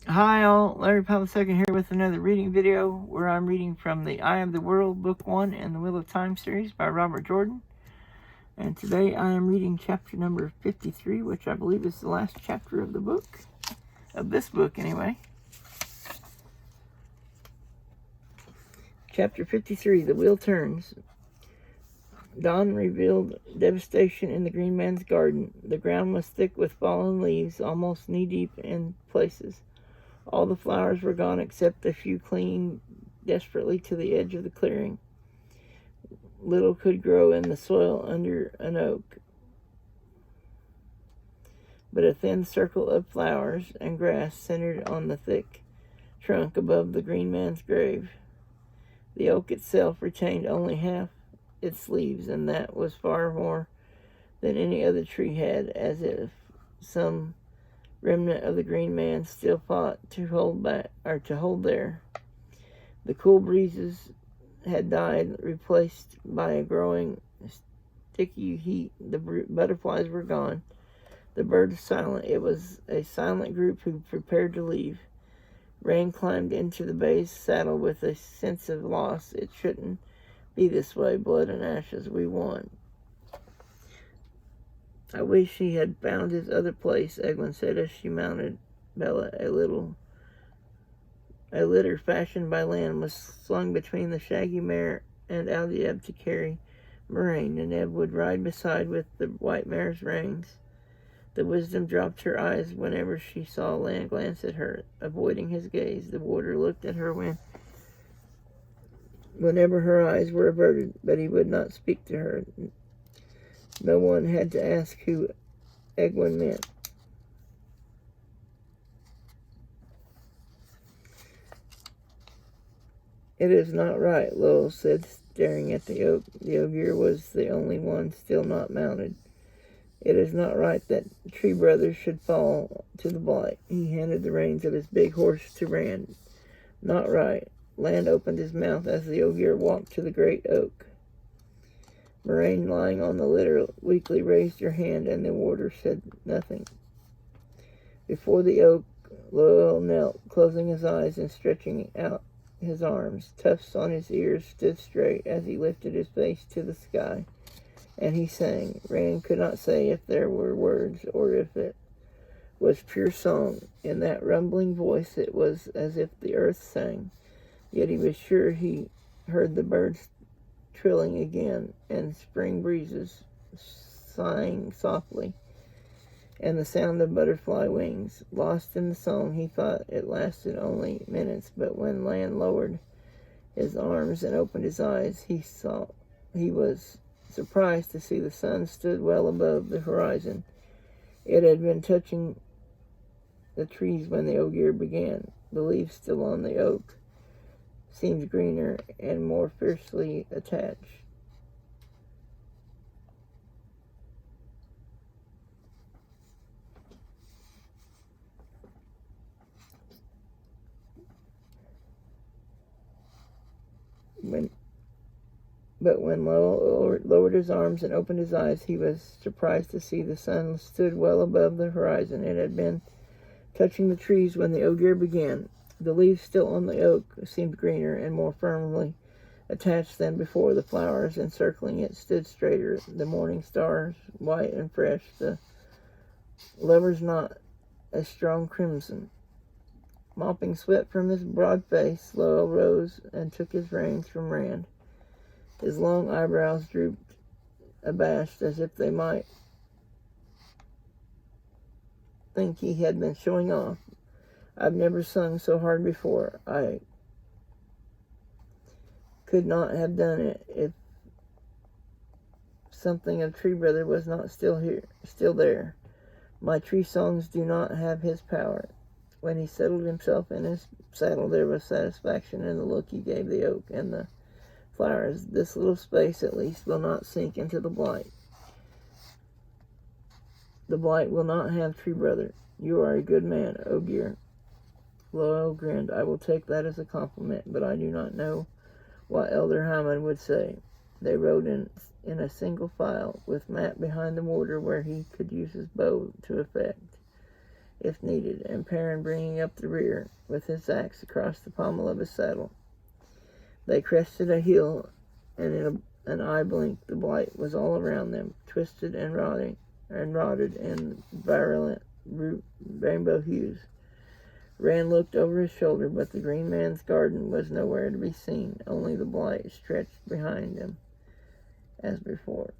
Hi all, Larry Powell II here with another reading video where I'm reading from the Eye of the World, Book 1 in the Wheel of Time series by Robert Jordan. And today I am reading chapter number 53, which I believe is the last chapter of the book. Of this book, anyway. Chapter 53, The Wheel Turns. Dawn revealed devastation in the Green Man's garden. The ground was thick with fallen leaves, almost knee-deep in places. All the flowers were gone except a few clinging desperately to the edge of the clearing. Little could grow in the soil under an oak, but a thin circle of flowers and grass centered on the thick trunk above the Green Man's grave. The oak itself retained only half its leaves, and that was far more than any other tree had, as if some remnant of the Green Man still fought to hold back, or to hold there. The cool breezes had died, replaced by a growing sticky heat. The butterflies were gone. The birds silent. It was a silent group who prepared to leave. Rain climbed into the bay's saddle with a sense of loss. It shouldn't be this way. Blood and ashes. We won. I wish he had found his other place, Egwin said as she mounted Bella. A litter fashioned by Lan was slung between the shaggy mare and Aldieb to carry Moraine, and Ed would ride beside with the white mare's reins. The wisdom dropped her eyes whenever she saw Lan glance at her, avoiding his gaze. The warder looked at her whenever her eyes were averted, but he would not speak to her. No one had to ask who Egwin meant. It is not right, Lowell said, staring at the oak. The ogier was the only one still not mounted. It is not right that Tree Brothers should fall to the blight. He handed the reins of his big horse to Rand. Not right. Land opened his mouth as the ogier walked to the great oak. Moraine, lying on the litter, weakly raised her hand, and the warder said nothing. Before the oak, Lowell knelt, closing his eyes and stretching out his arms. Tufts on his ears stood straight as he lifted his face to the sky, and he sang. Rand could not say if there were words or if it was pure song. In that rumbling voice it was as if the earth sang, yet he was sure he heard the birds trilling again, and spring breezes sighing softly, and the sound of butterfly wings. Lost in the song, he thought it lasted only minutes, but when Lan lowered his arms and opened his eyes, he was surprised to see the sun stood well above the horizon. It had been touching the trees when the ogier began. The leaves still on the oak seemed greener and more fiercely attached. But when Lowell lowered his arms and opened his eyes, he was surprised to see the sun stood well above the horizon. It had been touching the trees when the ogier began. The leaves still on the oak seemed greener and more firmly attached than before. The flowers encircling it stood straighter, the morning stars white and fresh, the lover's knot a strong crimson. Mopping sweat from his broad face, Lowell rose and took his reins from Rand. His long eyebrows drooped, abashed, as if they might think he had been showing off. I've never sung so hard before. I could not have done it if something of Tree Brother was not still there. My tree songs do not have his power. When he settled himself in his saddle, there was satisfaction in the look he gave the oak and the flowers. This little space, at least, will not sink into the blight. The blight will not have Tree Brother. You are a good man, ogier. Lowell grinned. I will take that as a compliment, but I do not know what Elder Hammond would say. They rode in a single file, with Matt behind the warder where he could use his bow to effect. if needed, and Perrin bringing up the rear with his axe across the pommel of his saddle. They crested a hill, and in an eye blink the blight was all around them, twisted and rotted in virulent rainbow hues. Rand looked over his shoulder, but the green man's garden was nowhere to be seen. Only the blight stretched behind him as before.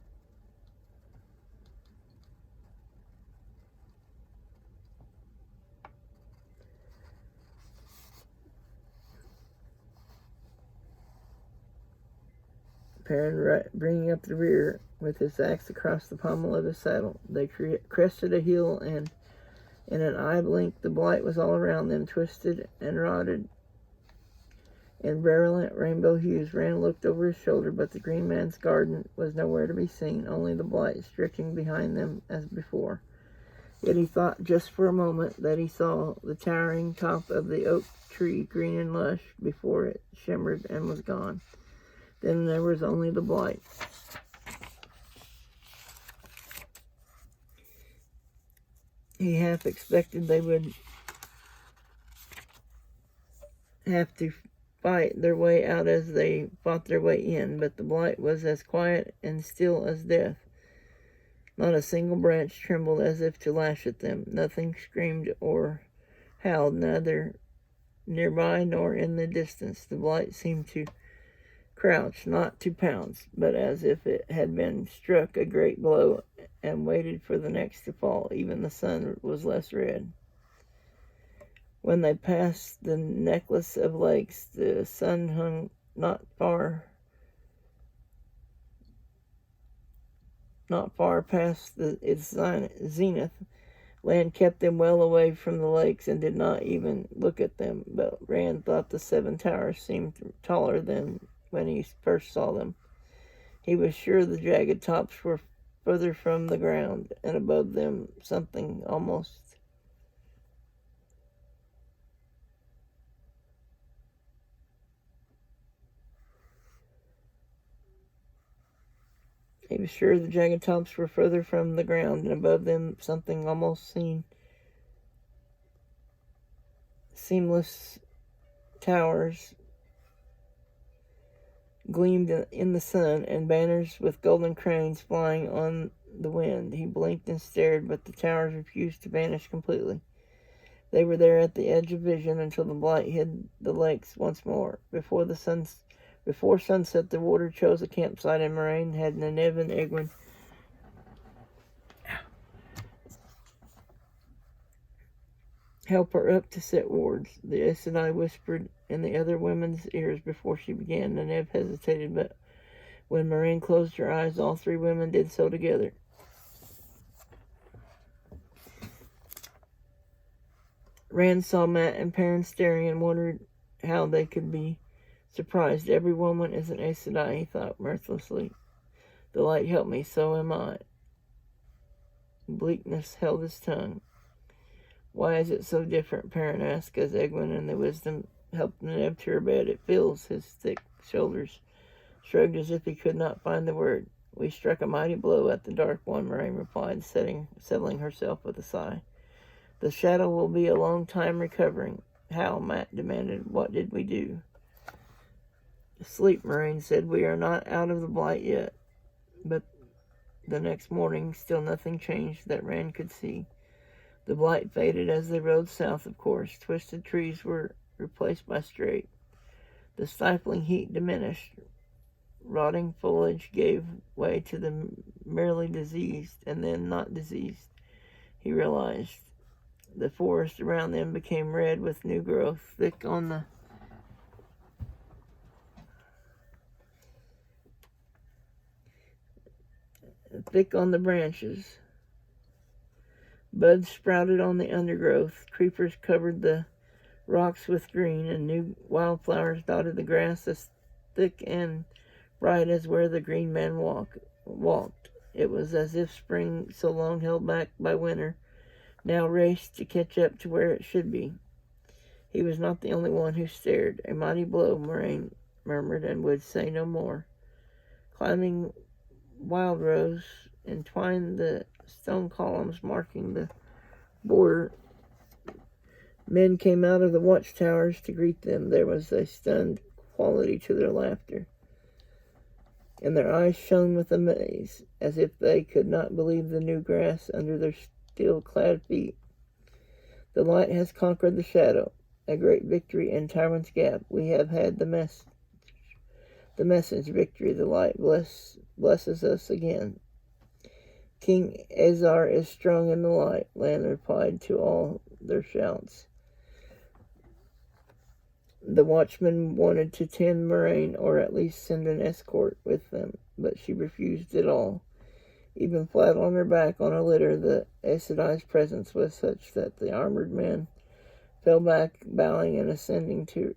Perrin bringing up the rear with his axe across the pommel of his saddle. They crested a hill, and in an eye blink the blight was all around them, twisted and rotted in virulent rainbow hues. Rand looked over his shoulder, but the green man's garden was nowhere to be seen, only the blight stretching behind them as before. Yet he thought just for a moment that he saw the towering top of the oak tree, green and lush, before it shimmered and was gone. Then there was only the blight. He half expected they would have to fight their way out as they fought their way in, but the blight was as quiet and still as death. Not a single branch trembled as if to lash at them. Nothing screamed or howled, neither nearby nor in the distance. The blight seemed to crouch, not to pounce, but as if it had been struck a great blow and waited for the next to fall. Even the sun was less red. When they passed the necklace of lakes, the sun hung not far past its zenith. Land kept them well away from the lakes and did not even look at them, but Rand thought the 7 towers seemed taller than when he first saw them. He was sure the jagged tops were further from the ground, and above them something almost seamless towers gleamed in the sun, and banners with golden cranes flying on the wind. He blinked and stared, but the towers refused to vanish completely. They were there at the edge of vision until the blight hid the lakes once more. Before sunset, the warder chose a campsite, and Moraine had Neneve and Egwin help her up to set wards. The Aes Sedai whispered in the other women's ears before she began. Neneve hesitated, but when Moraine closed her eyes, all 3 women did so together. Rand saw Mat and Perrin staring and wondered how they could be surprised. Every woman is an Aes Sedai, he thought mirthlessly. The light helped me, so am I. Bleakness held his tongue. Why is it so different? Perrin asked as Egwin and the wisdom helped Neneve to her bed. It feels. His thick shoulders shrugged as if he could not find the word. We struck a mighty blow at the Dark One, Moraine replied, settling herself with a sigh. The shadow will be a long time recovering. How? Mat demanded. What did we do? Sleep, Moraine said. We are not out of the blight yet. But the next morning, still nothing changed that Rand could see. The blight faded as they rode south, of course. Twisted trees were replaced by straight. The stifling heat diminished. Rotting foliage gave way to the merely diseased, and then not diseased, he realized. The forest around them became red with new growth, thick on the branches. Buds sprouted on the undergrowth. Creepers covered the rocks with green, and new wildflowers dotted the grass as thick and bright as where the green man walked. It was as if spring, so long held back by winter, now raced to catch up to where it should be. He was not the only one who stared. A mighty blow, Moraine murmured, and would say no more. Climbing wildrose entwined the stone columns marking the border Men came out of the watchtowers to greet them. There was a stunned quality to their laughter, and their eyes shone with amaze, as if they could not believe the new grass under their steel-clad feet. The light has conquered the shadow, a great victory in Turman'S Gap. We have had the message victory. The light blesses us again. King Azar is strong in the light, Land replied to all their shouts. The watchman wanted to tend Moraine, or at least send an escort with them, but she refused it all. Even flat on her back on a litter, the Aes Sedai's presence was such that the armored men fell back, bowing and ascending to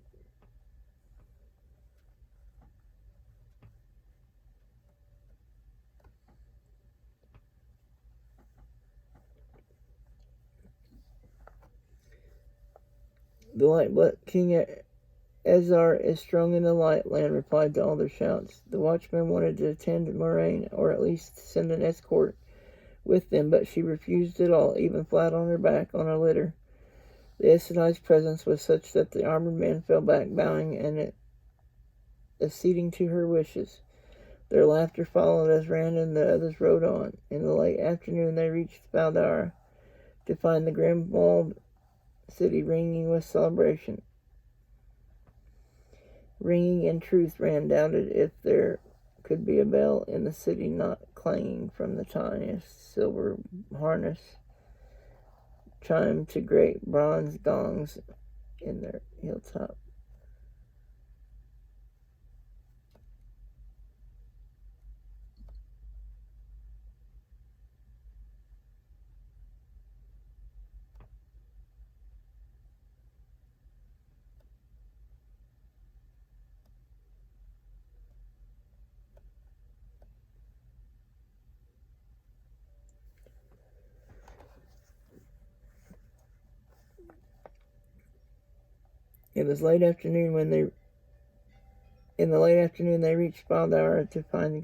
the light. But King Azar is strong in the light, Land replied to all their shouts. The watchman wanted to attend Moraine, or at least send an escort with them, but she refused it all, even flat on her back on a litter. The Aes Sedai's presence was such that the armored men fell back, bowing and acceding to her wishes. Their laughter followed as Rand and the others rode on. In the late afternoon they reached Valdara to find the grim walled city ringing with celebration. Ringing in truth, Rand doubted if there could be a bell in the city not clanging from the tiniest silver harness chimed to great bronze gongs in their hilltop. It was late afternoon when they reached Valdara to find the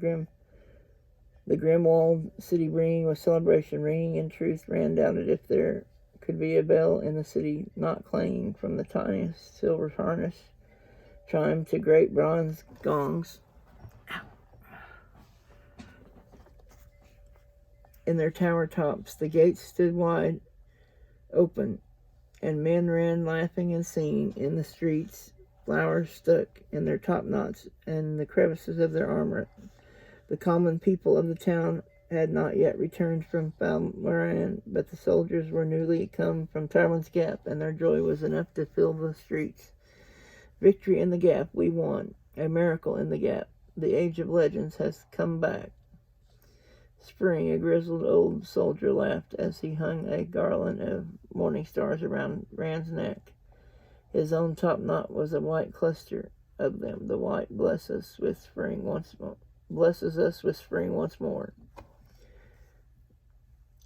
grim walled city ringing with celebration. Ringing in truth, Rand doubted if there could be a bell in the city not clanging from the tiniest silver harness chimed to great bronze gongs in their tower tops. The gates stood wide open, and men ran laughing and singing in the streets. Flowers stuck in their top knots and the crevices of their armor. The common people of the town had not yet returned from Falmoran, but the soldiers were newly come from Turman'S Gap, and their joy was enough to fill the streets. Victory in the Gap, we won. A miracle in the Gap. The age of legends has come back. Spring, a grizzled old soldier, laughed as he hung a garland of morning stars around Rand's neck. His own top knot was a white cluster of them. The white blesses us with spring once more.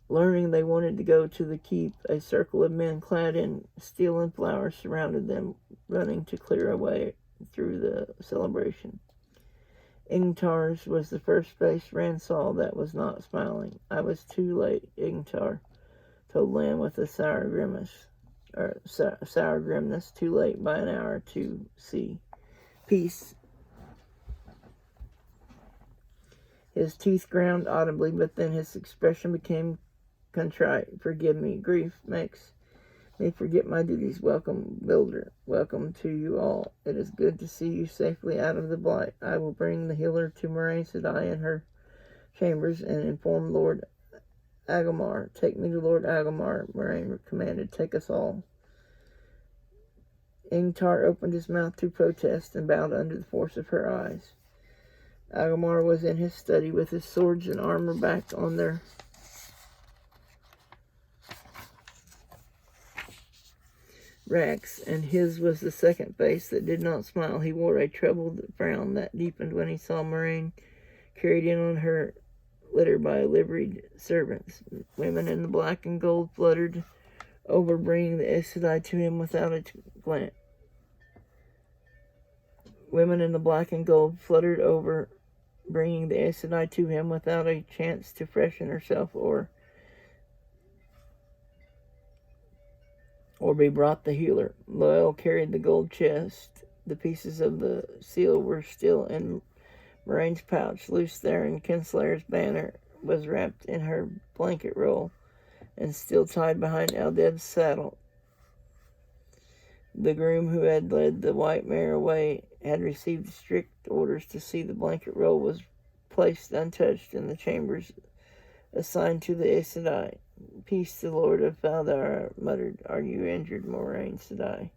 Learning they wanted to go to the keep, a circle of men clad in steel and flowers surrounded them, running to clear a way through the celebration. Ingtar's was the first face Rand saw that was not smiling. I was too late, Ingtar told Lan with a sour grimness, too late by an hour to see peace. His teeth ground audibly, but then his expression became contrite. Forgive me, grief makes me forget my duties. Welcome, builder. Welcome to you all. It is good to see you safely out of the blight. I will bring the healer to Moraine Sedai in her chambers and inform Lord Agomar. Take me to Lord Agomar, Moraine commanded. Take us all. Ingtar opened his mouth to protest and bowed under the force of her eyes. Agomar was in his study with his swords and armor back on their racks, and his was the second face that did not smile. He wore a troubled frown that deepened when he saw Moraine carried in on her litter by liveried servants. Women in the black and gold fluttered over, bringing the Aes Sedai to him without a glance. Women in the black and gold fluttered over, bringing the Aes Sedai to him without a chance to freshen herself or or be brought the healer. Loel carried the gold chest. The pieces of the seal were still in Moraine's pouch. Loose there, and Kinslayer's banner was wrapped in her blanket roll and still tied behind Eldeb's saddle. The groom who had led the white mare away had received strict orders to see the blanket roll was placed untouched in the chambers assigned to the Aes Sedai. Peace, the Lord of Valdar muttered. Are you injured, Moraine? Said I.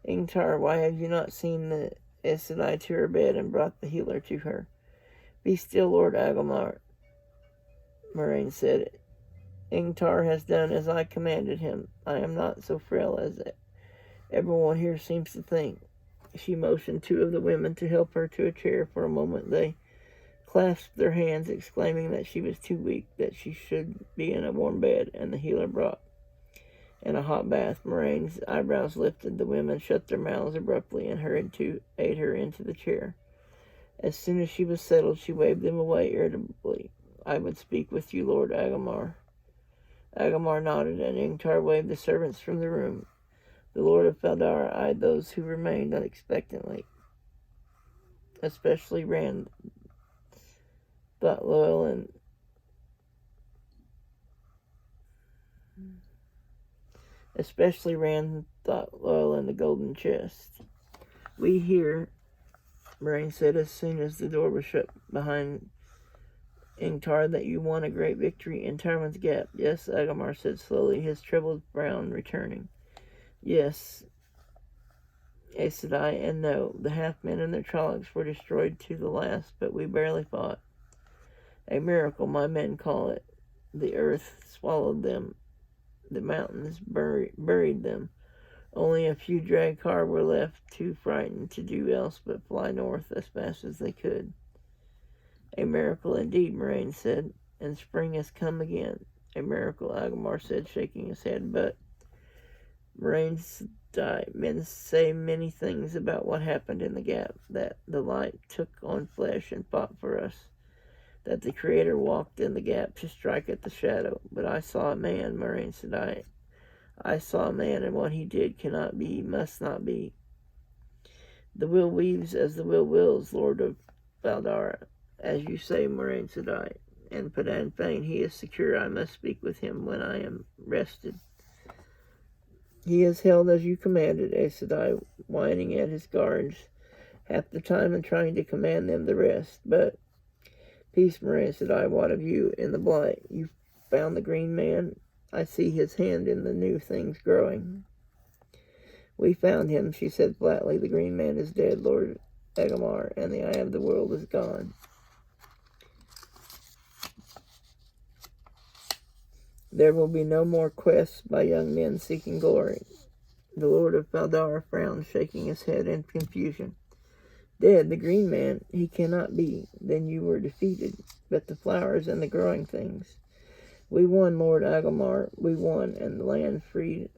Ingtar, why have you not seen the Aes Sedai to her bed and brought the healer to her? Be still, Lord Agelmar, Moraine said. Ingtar has done as I commanded him. I am not so frail as everyone here seems to think. She motioned two of the women to help her to a chair. For a moment they clasped their hands, exclaiming that she was too weak, that she should be in a warm bed, and the healer brought in a hot bath. Moraine's eyebrows lifted. The women shut their mouths abruptly and hurried to aid her into the chair. As soon as she was settled, she waved them away irritably. I would speak with you, Lord Agelmar. Agelmar nodded, and Ingtar waved the servants from the room. The Lord of Valdar eyed those who remained unexpectedly, especially Rand, thought Loyal and the golden chest. We hear, Moraine said as soon as the door was shut behind Ingtar, that you won a great victory in Turman'S Gap. Yes, Agelmar said slowly, his troubled frown returning. Yes, Aes Sedai, and no, the half-men and their trollocs were destroyed to the last, but we barely fought. A miracle, my men call it. The earth swallowed them. The mountains buried them. Only a few Dragkar were left, too frightened to do else but fly north as fast as they could. A miracle indeed, Moraine said, and spring has come again. A miracle, Agelmar said, shaking his head, but Moraine's men say many things about what happened in the gap, that the light took on flesh and fought for us, that the Creator walked in the gap to strike at the shadow. But I saw a man, Moraine said. I saw a man, and what he did cannot be, must not be. The will weaves as the will wills, Lord of Valdar, as you say, Moraine said. And Padan Fain, he is secure. I must speak with him when I am rested. He is held as you commanded, Aes Sedai, whining at his guards half the time and trying to command them the rest. But peace, Moraine said. What of you in the blight? You found the green man? I see his hand in the new things growing. We found him, she said flatly. The green man is dead, Lord Agelmar, and the eye of the world is gone. There will be no more quests by young men seeking glory. The Lord of Valdar frowned, shaking his head in confusion. Dead, the green man, he cannot be. Then you were defeated. But the flowers and the growing things. We won, Lord Agelmar. We won, and the land freed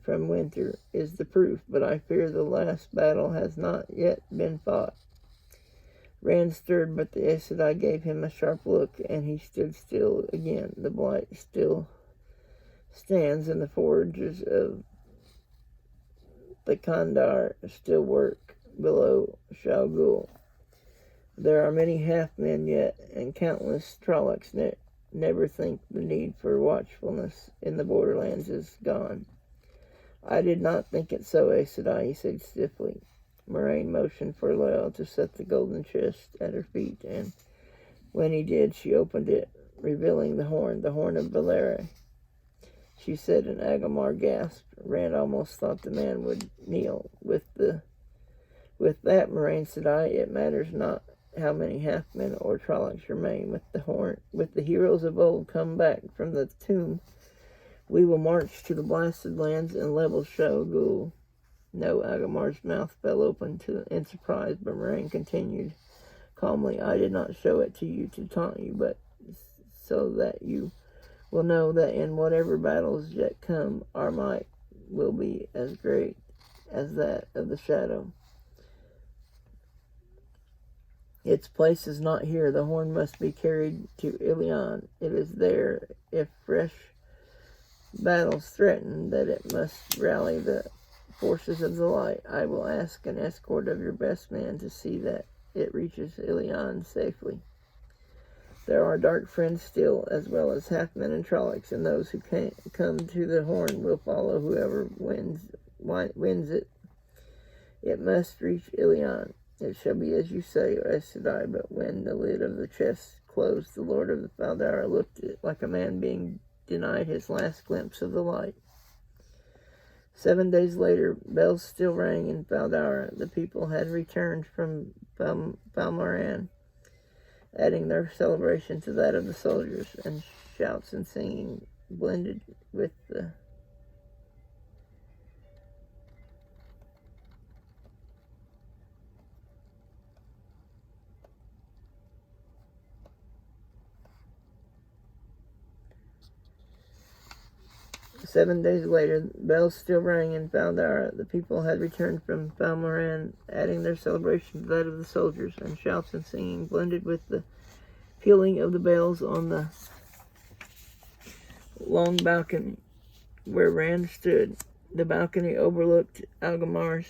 from winter is the proof. But I fear the last battle has not yet been fought. Rand stirred, but the Aes Sedai gave him a sharp look, and he stood still again. The blight still stands, and the forges of the Kandar still work below Shalgul. There are many half-men yet, and countless trollocs never think the need for watchfulness in the borderlands is gone. I did not think it so, Aes Sedai, he said stiffly. Moraine motioned for Loyal to set the golden chest at her feet, and when he did, she opened it, revealing the horn of Valera. She said, and Agelmar gasped. Rand almost thought the man would kneel. With that, Moraine said, it matters not how many half-men or trollocs remain. With the heroes of old come back from the tomb, we will march to the blasted lands and level Shalgul. No, Agelmar's mouth fell open in surprise, but Moraine continued calmly, I did not show it to you to taunt you, but so that you will know that in whatever battles yet come, our might will be as great as that of the shadow. Its place is not here. The horn must be carried to Ilion. It is there, if fresh battles threaten, that it must rally the forces of the light. I will ask an escort of your best men to see that it reaches Ilion safely. There are dark friends still, as well as half-men and Trollocs, and those who can't come to the horn will follow whoever wins it. It must reach Ilion. It shall be as you say, O Sedai. But when the lid of the chest closed, the Lord of the Faldara looked at it like a man being denied his last glimpse of the light. 7 days later, bells still rang in Faldara. The people had returned from Balmoran, adding their celebration to that of the soldiers, and shouts and singing blended with the 7 days later, bells still rang in Faldara. The people had returned from Balmoran, adding their celebration to that of the soldiers, and shouts and singing blended with the pealing of the bells on the long balcony where Rand stood. The balcony overlooked Algamar's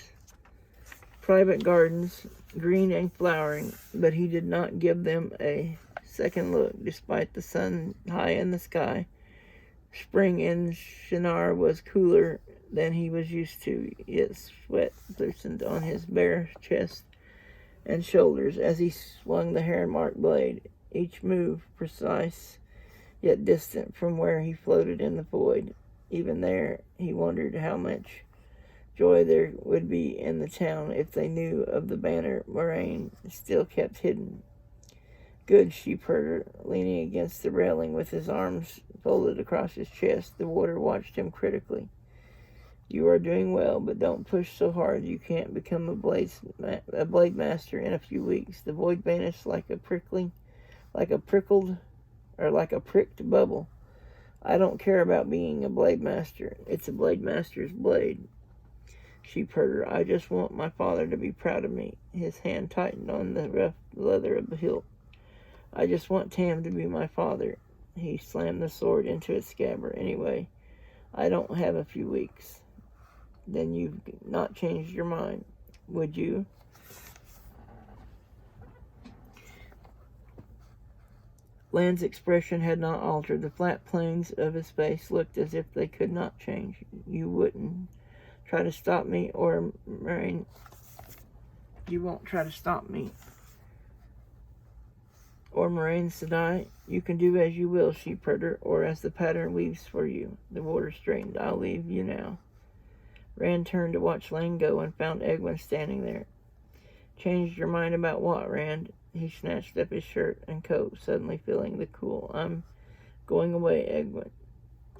private gardens, green and flowering, but he did not give them a second look, despite the sun high in the sky. Spring in Shinar was cooler than he was used to, yet sweat glistened on his bare chest and shoulders as he swung the hair-marked blade, each move precise yet distant from where he floated in the void. Even there, he wondered how much joy there would be in the town if they knew of the banner Moraine still kept hidden. Good sheepherder, leaning against the railing with his arms folded across his chest, the warder watched him critically. You are doing well, but don't push so hard. You can't become a blade master in a few weeks. The void vanished like a pricked bubble. I don't care about being a blade master. It's a blade master's blade. Sheepherder, I just want my father to be proud of me. His hand tightened on the rough leather of the hilt. I just want Tam to be my father. He slammed the sword into its scabbard. Anyway, I don't have a few weeks. Then you've not changed your mind, would you? Land's expression had not altered. The flat planes of his face looked as if they could not change. You wouldn't try to stop me, or Moraine. You won't try to stop me. Or Moraine Sedai, you can do as you will, sheepherder, or as the pattern weaves for you. The warder straightened. I'll leave you now. Rand turned to watch Lane go and found Egwin standing there. Changed your mind about what, Rand? He snatched up his shirt and coat, suddenly feeling the cool. I'm going away, Egwin.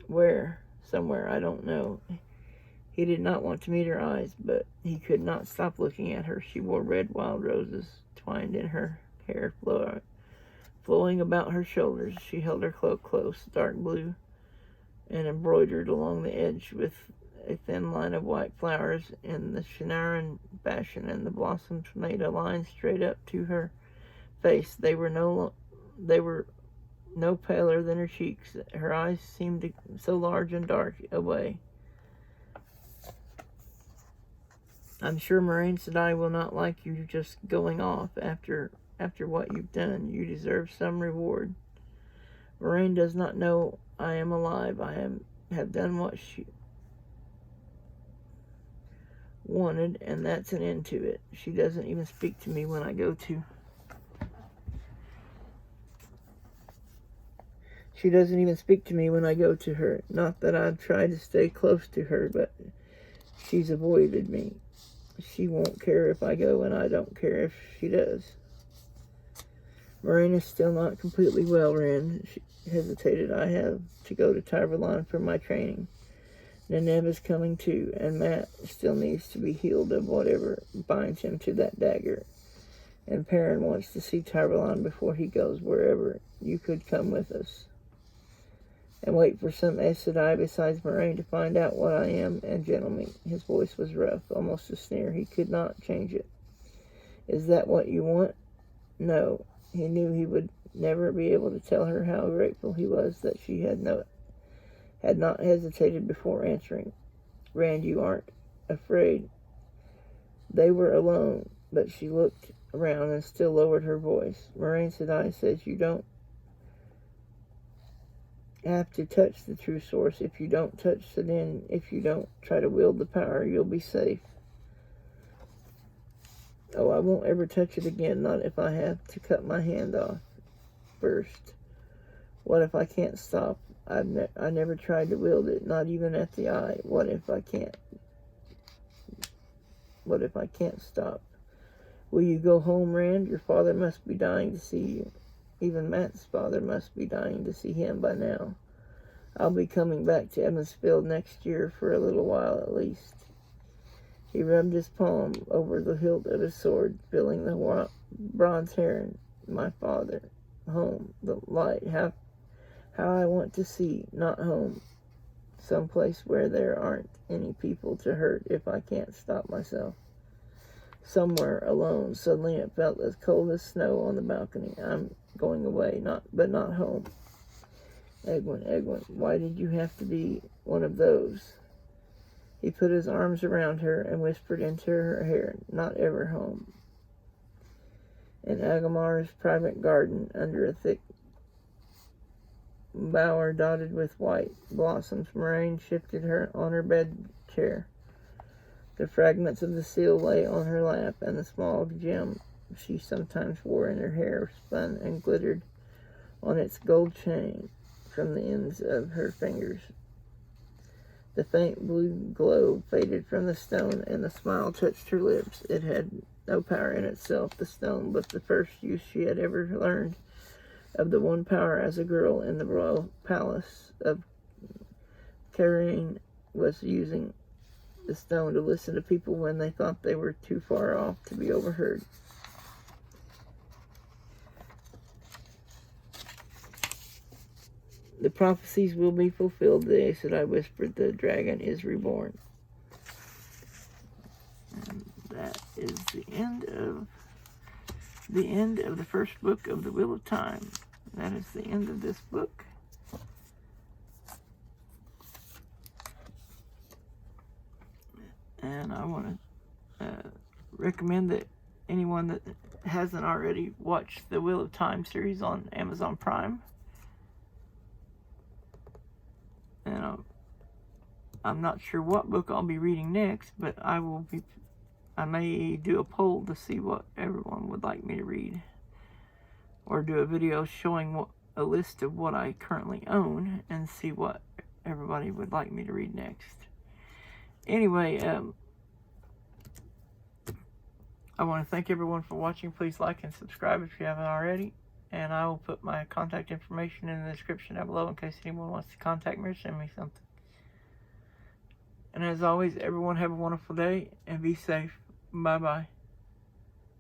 Where? Somewhere, I don't know. He did not want to meet her eyes, but he could not stop looking at her. She wore red wild roses twined in her hair, flowing about her shoulders. She held her cloak close, dark blue, and embroidered along the edge with a thin line of white flowers in the Shinaran fashion, and the blossoms made a line straight up to her face. They were no paler than her cheeks. Her eyes seemed so large and dark away. I'm sure Moraine Sedai will not like you just going off after what you've done. You deserve some reward. Moraine does not know I am alive. I have done what she wanted, and that's an end to it. She doesn't even speak to me when I go to. She doesn't even speak to me when I go to her. Not that I've tried to stay close to her, but she's avoided me. She won't care if I go, and I don't care if she does. Moraine is still not completely well, Rand. She hesitated. I have to go to Tyverlon for my training. Neneb is coming too, and Matt still needs to be healed of whatever binds him to that dagger. And Perrin wants to see Tyverlon before he goes wherever. You could come with us. And wait for some Aes Sedai besides Moraine to find out what I am and gentlemen. His voice was rough, almost a sneer. He could not change it. Is that what you want? No. He knew he would never be able to tell her how grateful he was that she had had not hesitated before answering. Rand, you aren't afraid. They were alone, but she looked around and still lowered her voice. Moraine said, I said, you don't have to touch the true source. If you don't touch it in, if you don't try to wield the power, you'll be safe. Oh, I won't ever touch it again, not if I have to cut my hand off first. What if I can't stop? I never tried to wield it, not even at the eye. What if I can't? What if I can't stop? Will you go home, Rand? Your father must be dying to see you. Even Matt's father must be dying to see him by now. I'll be coming back to Evansfield next year for a little while at least. He rubbed his palm over the hilt of his sword, feeling the bronze hair. My father. Home. The light. How I want to see. Not home. Someplace where there aren't any people to hurt if I can't stop myself. Somewhere alone. Suddenly it felt as cold as snow on the balcony. I'm going away, but not home. Egwin, why did you have to be one of those? He put his arms around her and whispered into her hair, not ever home. In Agumar's private garden, under a thick bower dotted with white blossoms, Moraine shifted her on her bed chair. The fragments of the seal lay on her lap, and the small gem she sometimes wore in her hair spun and glittered on its gold chain from the ends of her fingers. The faint blue glow faded from the stone, and the smile touched her lips. It had no power in itself, the stone, but the first use she had ever learned of the one power as a girl in the royal palace of Cairn was using the stone to listen to people when they thought they were too far off to be overheard. The prophecies will be fulfilled. They said, I whispered, the dragon is reborn. And that is the end of the first book of the Wheel of Time. That is the end of this book. And I want to recommend that anyone that hasn't already watched the Wheel of Time series on Amazon Prime. And I'm not sure what book I'll be reading next, but I may do a poll to see what everyone would like me to read, or do a video showing a list of what I currently own and see what everybody would like me to read next. Anyway, I want to thank everyone for watching. Please like and subscribe if you haven't already. And I will put my contact information in the description down below in case anyone wants to contact me or send me something. And as always, everyone have a wonderful day and be safe. Bye-bye.